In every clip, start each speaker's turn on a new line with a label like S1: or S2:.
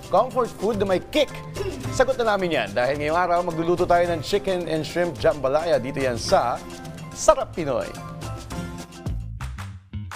S1: comfort food na may kick? Sagot na namin yan dahil ngayong araw magluluto tayo ng chicken and shrimp jambalaya. Dito yan sa Sarap Pinoy.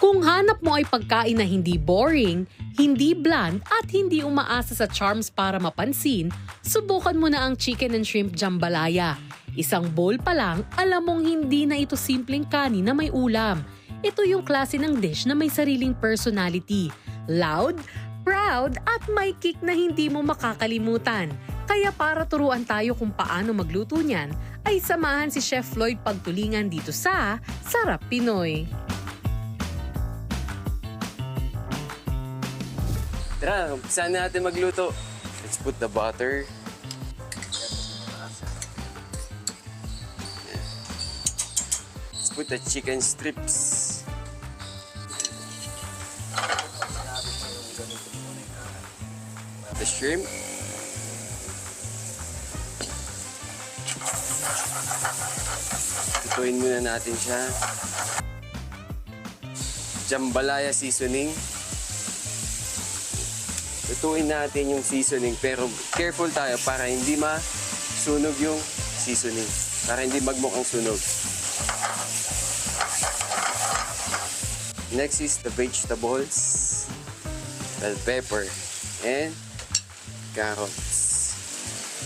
S2: Kung hanap mo ay pagkain na hindi boring, hindi bland at hindi umaasa sa charms para mapansin, subukan mo na ang chicken and shrimp jambalaya. Isang bowl pa lang, alam mong hindi na ito simpleng kanin na may ulam. Ito yung klase ng dish na may sariling personality. Loud, proud at may kick na hindi mo makakalimutan. Kaya para turuan tayo kung paano magluto niyan, ay samahan si Chef Floyd Pagtulingan dito sa Sarap Pinoy.
S3: Tara, umpisahan natin magluto. Let's put the butter. Let's put the chicken strips. The shrimp. Ituin muna natin siya. Jambalaya seasoning. Lutuin natin yung seasoning pero careful tayo para hindi masunog yung seasoning. Para hindi magmukhang sunog. Next is the vegetables. Bell pepper and carrots.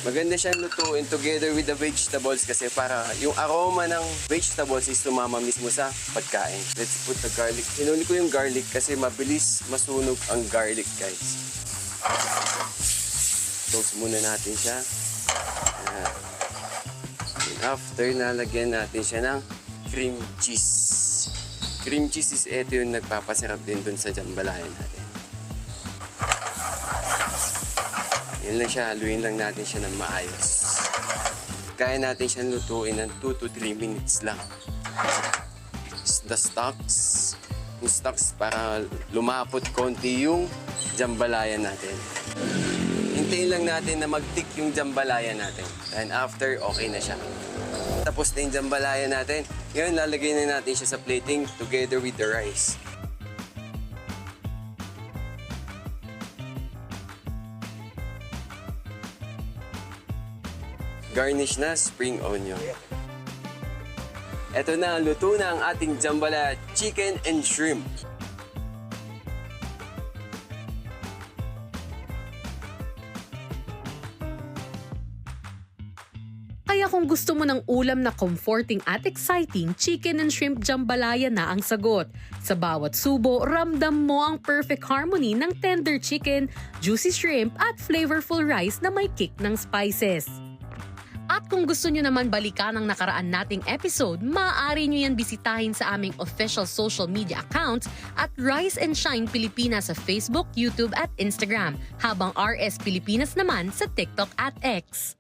S3: Maganda siyang lutuin together with the vegetables kasi para yung aroma ng vegetables is tumama mismo sa pagkain. Let's put the garlic. Hinuli ko yung garlic kasi mabilis masunog ang garlic, guys. Toast muna natin siya. And after, nalagyan natin siya ng cream cheese. Cream cheese is ito yung nagpapasarap din dun sa jambalaya natin. Yan lang siya, haluin lang natin siya ng maayos. Kaya natin siya lutuin ng 2 to 3 minutes lang. The stocks. Yung stocks para lumapot konti yung jambalaya natin. Hintayin lang natin na mag-tick yung jambalaya natin. And after, okay na siya. Tapos na yung jambalaya natin. Ngayon, lalagay na natin siya sa plating together with the rice. Garnish na spring onion. Ito na, luto na ang ating jambalaya chicken and shrimp.
S2: Kaya kung gusto mo ng ulam na comforting at exciting, chicken and shrimp jambalaya na ang sagot. Sa bawat subo, ramdam mo ang perfect harmony ng tender chicken, juicy shrimp at flavorful rice na may kick ng spices. At kung gusto nyo naman balikan ang nakaraan nating episode, maaari nyo yan bisitahin sa aming official social media accounts at Rise and Shine Pilipinas sa Facebook, YouTube at Instagram, habang RS Pilipinas naman sa TikTok at X.